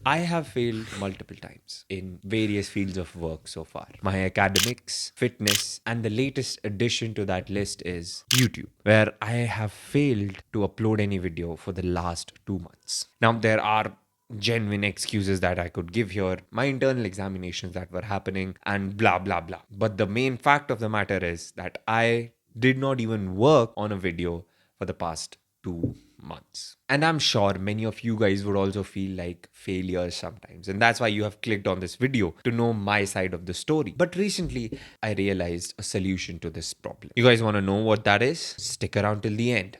I have failed multiple times in various fields of work so far. My academics, fitness, and the latest addition to that list is YouTube, where I have failed to upload any video for the last 2 months. Now, there are genuine excuses that I could give here, my internal examinations that were happening, and blah, blah, blah. But the main fact of the matter is that I did not even work on a video for the past 2 months. And I'm sure many of you guys would also feel like failures sometimes. And that's why you have clicked on this video to know my side of the story. But recently, I realized a solution to this problem. You guys want to know what that is? Stick around till the end.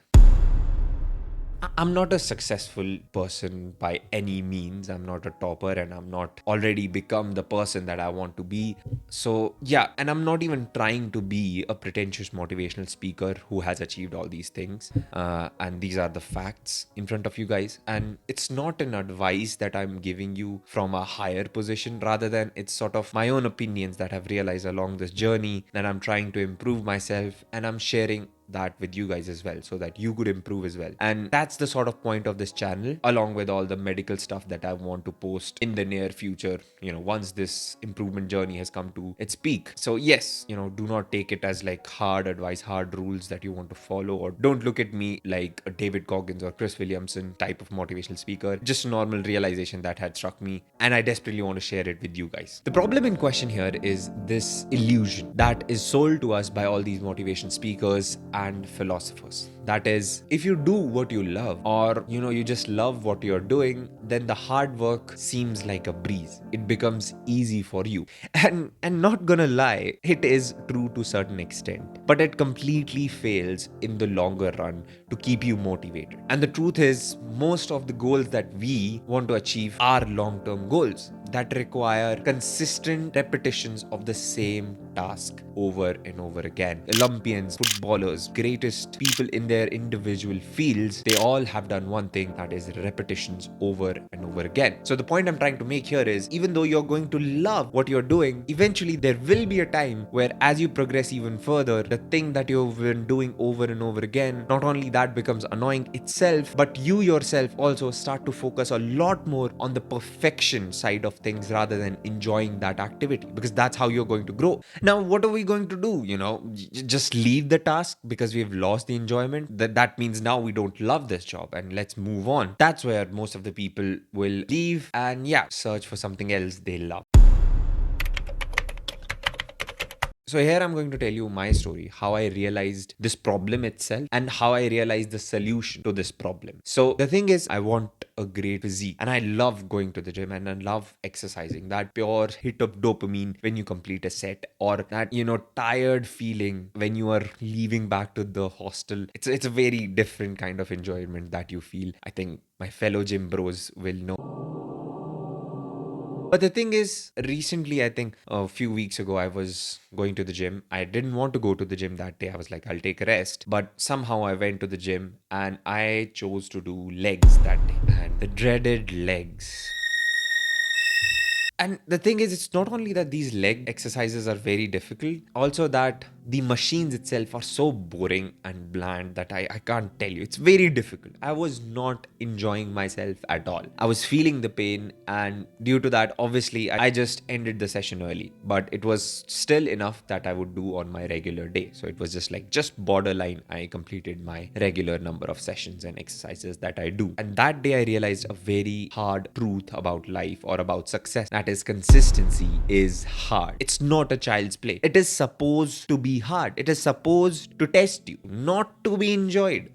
I'm not a successful person by any means. I'm not a topper and I'm not already become the person that I want to be. So, yeah, and I'm not even trying to be a pretentious motivational speaker who has achieved all these things. And these are the facts in front of you guys. And it's not an advice that I'm giving you from a higher position, rather than it's sort of my own opinions that I've realized along this journey that I'm trying to improve myself, and I'm sharing that with you guys as well so that you could improve as well. And that's the sort of point of this channel, along with all the medical stuff that I want to post in the near future, once this improvement journey has come to its peak. So yes, do not take it as like hard advice, hard rules that you want to follow, or don't look at me like a David Goggins or Chris Williamson type of motivational speaker. Just a normal realization that had struck me, and I desperately want to share it with you guys. The problem in question here is this illusion that is sold to us by all these motivation speakers and philosophers. That is, if you do what you love, or you just love what you're doing, then the hard work seems like a breeze. It becomes easy for you. And not gonna lie, it is true to a certain extent, but it completely fails in the longer run to keep you motivated. And the truth is, most of the goals that we want to achieve are long-term goals that require consistent repetitions of the same task over and over again. Olympians, footballers, greatest people in their individual fields, they all have done one thing, that is repetitions over and over again. So the point I'm trying to make here is, even though you're going to love what you're doing, eventually there will be a time where, as you progress even further, the thing that you've been doing over and over again, not only that becomes annoying itself, but you yourself also start to focus a lot more on the perfection side of things rather than enjoying that activity, because that's how you're going to grow. Now, what are we going to do? Just leave the task because we've lost the enjoyment? That means now we don't love this job and let's move on. That's where most of the people will leave and, yeah, search for something else they love. So here I'm going to tell you my story, how I realized this problem itself and how I realized the solution to this problem. So the thing is, I want a great physique and I love going to the gym and I love exercising. That pure hit of dopamine when you complete a set, or that, tired feeling when you are leaving back to the hostel. It's a very different kind of enjoyment that you feel. I think my fellow gym bros will know. But the thing is, recently, I think a few weeks ago, I was going to the gym. I didn't want to go to the gym that day. I was like, I'll take a rest. But somehow I went to the gym and I chose to do legs that day. And the dreaded legs. And the thing is, it's not only that these leg exercises are very difficult, also that the machines itself are so boring and bland that I can't tell you. It's very difficult. I was not enjoying myself at all. I was feeling the pain, and due to that, obviously, I just ended the session early. But it was still enough that I would do on my regular day. So it was just borderline. I completed my regular number of sessions and exercises that I do. And that day, I realized a very hard truth about life or about success. That is, consistency is hard. It's not a child's play. It is supposed to be hard. It is supposed to test you, not to be enjoyed.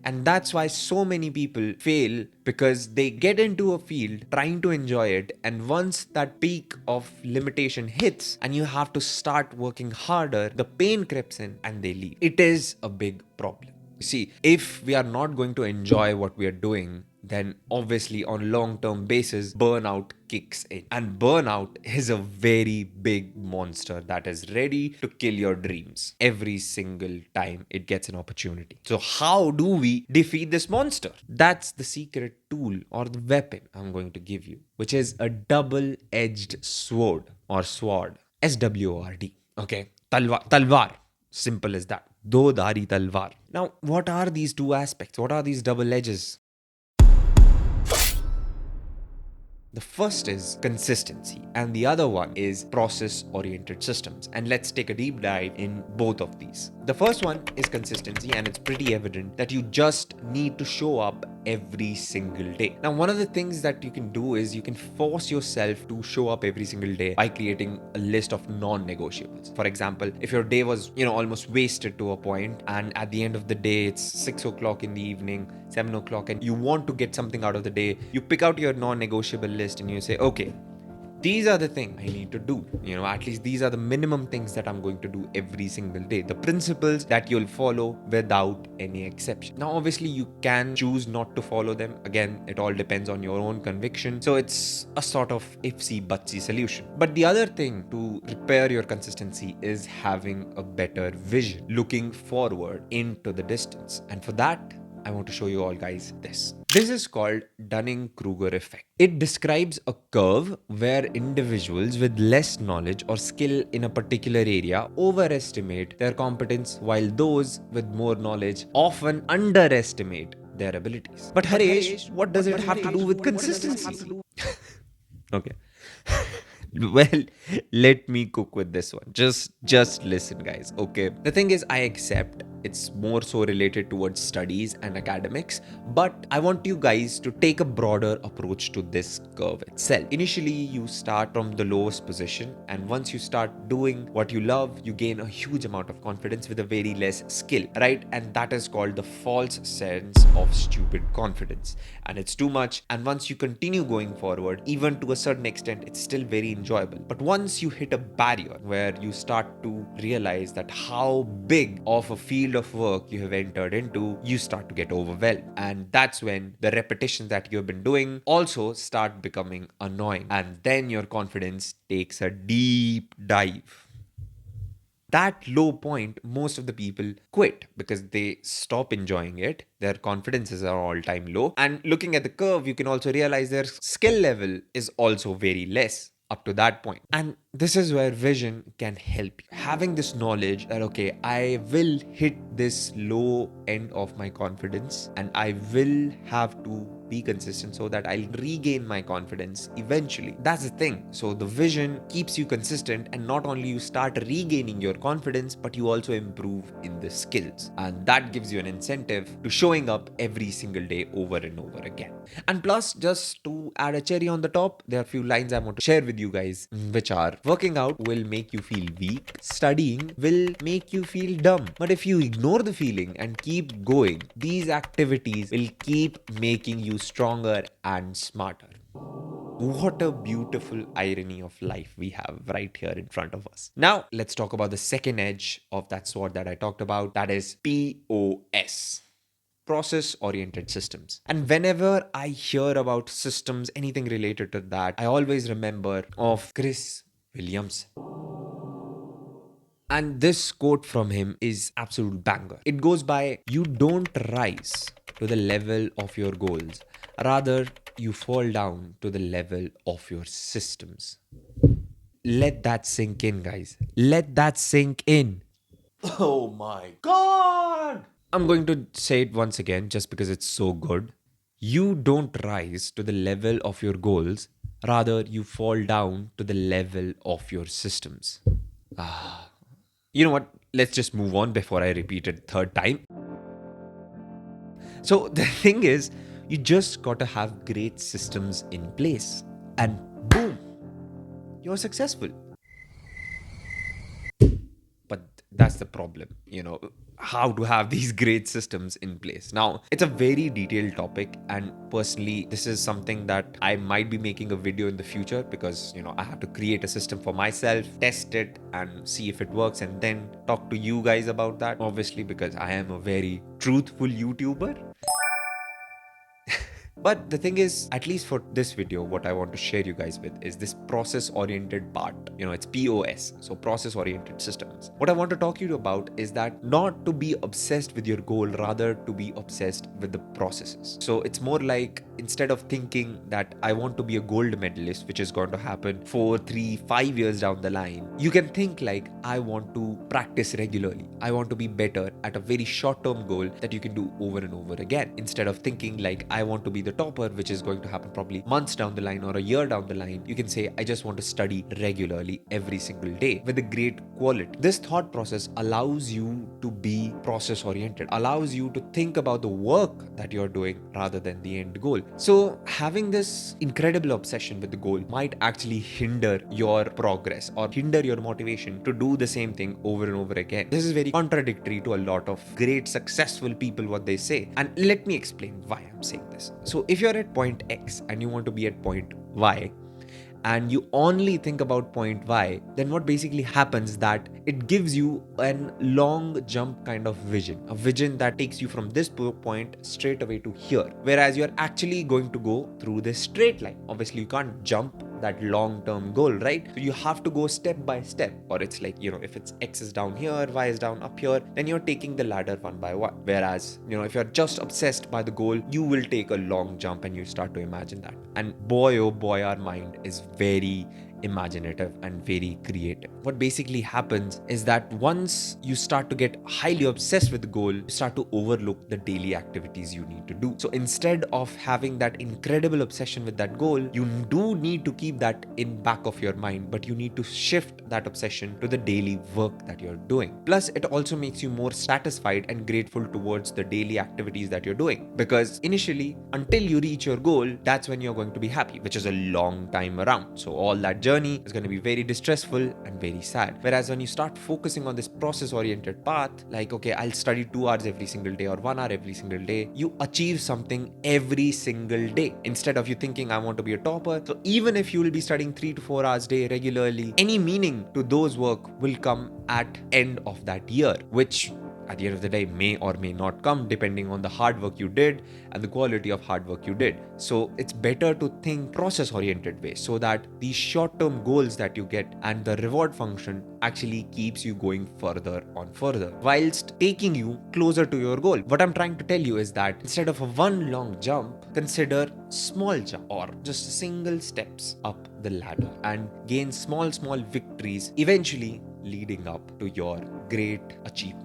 And that's why so many people fail, because they get into a field trying to enjoy it, and once that peak of limitation hits and you have to start working harder, the pain creeps in and they leave. It is a big problem. See, if we are not going to enjoy what we are doing, then obviously on long-term basis, burnout kicks in. And burnout is a very big monster that is ready to kill your dreams every single time it gets an opportunity. So how do we defeat this monster? That's the secret tool or the weapon I'm going to give you, which is a double-edged sword or sword. SWORD. Okay? Talwar. Simple as that. Do dhari talwar. Now, what are these 2 aspects? What are these double edges? The first is consistency, and the other one is process oriented systems. And let's take a deep dive in both of these. The first one is consistency, and it's pretty evident that you just need to show up every single day. Now, one of the things that you can do is you can force yourself to show up every single day by creating a list of non-negotiables. For example, if your day was, almost wasted to a point, and at the end of the day, it's 6 o'clock in the evening, 7 o'clock, and you want to get something out of the day, you pick out your non-negotiable list and you say, okay, these are the things I need to do. At least these are the minimum things that I'm going to do every single day. The principles that you'll follow without any exception. Now, obviously, you can choose not to follow them. Again, it all depends on your own conviction. So it's a sort of ifsy butsy solution. But the other thing to repair your consistency is having a better vision, looking forward into the distance. And for that, I want to show you all guys this. This is called Dunning-Kruger effect. It describes a curve where individuals with less knowledge or skill in a particular area overestimate their competence, while those with more knowledge often underestimate their abilities. But Haresh, what does it have to do with consistency? Okay. Well, let me cook with this one. Just listen, guys. Okay. The thing is, I accept it's more so related towards studies and academics, but I want you guys to take a broader approach to this curve itself. Initially, you start from the lowest position, and once you start doing what you love, you gain a huge amount of confidence with a very less skill, right? And that is called the false sense of stupid confidence. And it's too much. And once you continue going forward, even to a certain extent, it's still very enjoyable. But once you hit a barrier where you start to realize that how big of a field of work you have entered into, you start to get overwhelmed. And that's when the repetitions that you have been doing also start becoming annoying. And then your confidence takes a deep dive. That low point, most of the people quit because they stop enjoying it. Their confidences are all-time low. And looking at the curve, you can also realize their skill level is also very less up to that point. And this is where vision can help you. Having this knowledge that, okay, I will hit this low end of my confidence and I will have to be consistent so that I'll regain my confidence eventually. That's the thing. So the vision keeps you consistent, and not only you start regaining your confidence, but you also improve in the skills. And that gives you an incentive to showing up every single day over and over again. And plus, just to add a cherry on the top, there are a few lines I want to share with you guys, which are: working out will make you feel weak, studying will make you feel dumb. But if you ignore the feeling and keep going, these activities will keep making you stronger and smarter. What a beautiful irony of life we have right here in front of us. Now, let's talk about the second edge of that sword that I talked about. That is POS. Process oriented systems. And whenever I hear about systems, anything related to that, I always remember of Chris Williamson. And this quote from him is absolute banger. It goes by, you don't rise to the level of your goals. Rather, you fall down to the level of your systems. Let that sink in, guys. Let that sink in. Oh my God. I'm going to say it once again just because it's so good. You don't rise to the level of your goals. Rather, you fall down to the level of your systems. You know what? Let's just move on before I repeat it third time. So the thing is, you just got to have great systems in place. And boom, you're successful. But that's the problem, how to have these great systems in place. Now, it's a very detailed topic, and personally, this is something that I might be making a video in the future because, I have to create a system for myself, test it, and see if it works, and then talk to you guys about that, obviously, because I am a very truthful YouTuber. But the thing is, at least for this video, what I want to share you guys with is this process-oriented part. It's POS, so process-oriented systems. What I want to talk to you about is that not to be obsessed with your goal, rather to be obsessed with the processes. So it's more like, instead of thinking that I want to be a gold medalist, which is going to happen 4, 3, 5 years down the line, you can think like, I want to practice regularly. I want to be better at a very short-term goal that you can do over and over again. Instead of thinking like, I want to be the topper, which is going to happen probably months down the line or a year down the line, you can say, I just want to study regularly every single day with a great quality. This thought process allows you to be process oriented, allows you to think about the work that you're doing rather than the end goal. So having this incredible obsession with the goal might actually hinder your progress or hinder your motivation to do the same thing over and over again. This is very contradictory to a lot of great successful people, what they say. And let me explain why I'm saying this. So if you're at point X and you want to be at point Y, and you only think about point Y, then what basically happens that it gives you a long jump kind of vision, a vision that takes you from this point straight away to here, whereas you're actually going to go through this straight line. Obviously, you can't jump that long-term goal, right? So you have to go step by step, or it's like, if it's X is down here, Y is down up here, then you're taking the ladder one by one. Whereas, if you're just obsessed by the goal, you will take a long jump and you start to imagine that. And boy, oh boy, our mind is very imaginative and very creative. What basically happens is that once you start to get highly obsessed with the goal, you start to overlook the daily activities you need to do. So instead of having that incredible obsession with that goal, you do need to keep that in back of your mind, but you need to shift that obsession to the daily work that you're doing. Plus, it also makes you more satisfied and grateful towards the daily activities that you're doing, because initially, until you reach your goal, that's when you're going to be happy, which is a long time around. So all that journey is going to be very distressful and very sad. Whereas when you start focusing on this process oriented path, like, okay, I'll study 2 hours every single day or 1 hour every single day, you achieve something every single day. Instead of you thinking, I want to be a topper. So even if you will be studying 3 to 4 hours a day regularly, any meaning to those work will come at end of that year, which at the end of the day may or may not come depending on the hard work you did and the quality of hard work you did. So it's better to think process oriented way, so that these short term goals that you get and the reward function actually keeps you going further on further whilst taking you closer to your goal. What I'm trying to tell you is that instead of a one long jump, consider small jump or just single steps up the ladder and gain small victories, eventually leading up to your great achievement.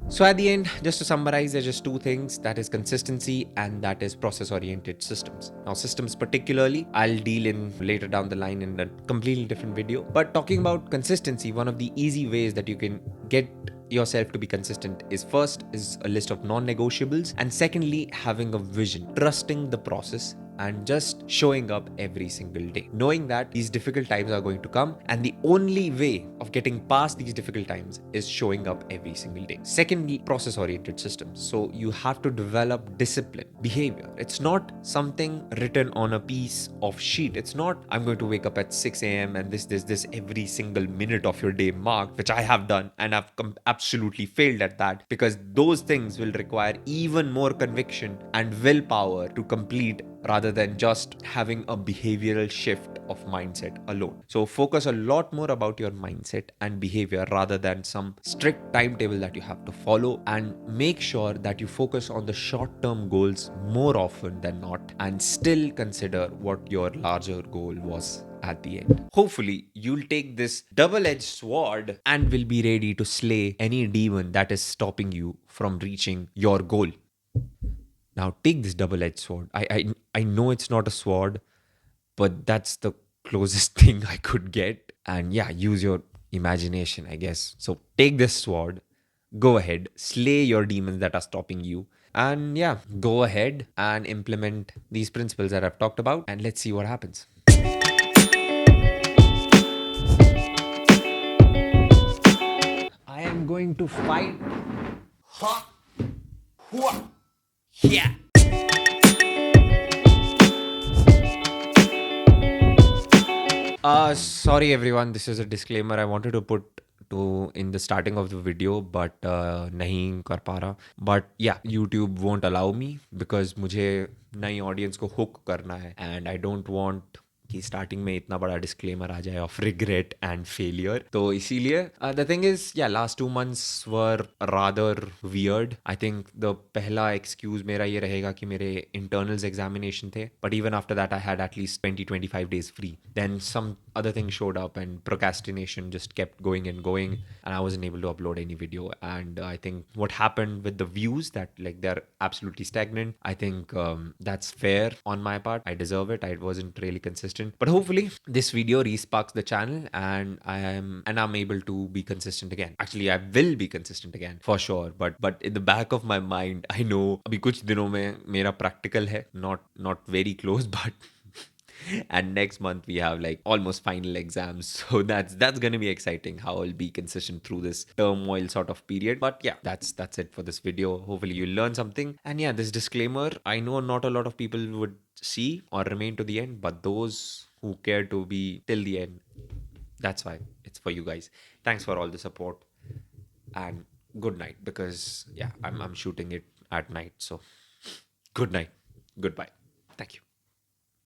So at the end, just to summarize, there's just 2 things, that is consistency and that is process-oriented systems. Now systems particularly, I'll deal in later down the line in a completely different video. But talking about consistency, one of the easy ways that you can get yourself to be consistent is first is a list of non-negotiables, and secondly, having a vision, trusting the process and just showing up every single day, knowing that these difficult times are going to come and the only way of getting past these difficult times is showing up every single day. Secondly, process oriented systems. So you have to develop discipline, behavior. It's not something written on a piece of sheet. It's not, I'm going to wake up at 6 a.m. and this every single minute of your day marked, which I have done and I've absolutely failed at that, because those things will require even more conviction and willpower to complete rather than just having a behavioral shift of mindset alone. So focus a lot more about your mindset and behavior rather than some strict timetable that you have to follow, and make sure that you focus on the short-term goals more often than not and still consider what your larger goal was at the end. Hopefully, you'll take this double-edged sword and will be ready to slay any demon that is stopping you from reaching your goal. Now take this double-edged sword. I know it's not a sword, but that's the closest thing I could get. And yeah, use your imagination, I guess. So take this sword, go ahead, slay your demons that are stopping you. And yeah, go ahead and implement these principles that I've talked about, and let's see what happens. I am going to fight. Ha! Hua! Yeah! Sorry everyone, this is a disclaimer I wanted to put to in the starting of the video, but nahi kar pa raha. But yeah, YouTube won't allow me because मुझे नई audience को hook करना है, and I don't want कि starting में इतना बड़ा disclaimer आ जाए ऑफ रिग्रेट एंड फेलियर, तो इसीलिए द थिंग इज या last 2 months were rather weird. I think the पहला एक्सक्यूज मेरा ये रहेगा कि मेरे इंटरनल्स एग्जामिनेशन थे, but even after that I had at least 20-25 days free. Then some other things showed up and procrastination just kept going and going, and I wasn't able to upload any video. And I think what happened with the views, that like they're absolutely stagnant. I think that's fair on my part. I deserve it. I wasn't really consistent, but hopefully this video resparks the channel and I'm able to be consistent again. Actually, I will be consistent again for sure. But in the back of my mind, I know अभी कुछ दिनों में मेरा practical है, not very close, but and next month we have like almost final exams, so that's going to be exciting how I'll be consistent through this turmoil sort of period. But yeah, that's it for this video. Hopefully you learn something. And yeah, this disclaimer, I know not a lot of people would see or remain to the end, but those who care to be till the end, that's why it's for you guys. Thanks for all the support, and good night, because yeah, I'm shooting it at night, so good night, goodbye, thank you.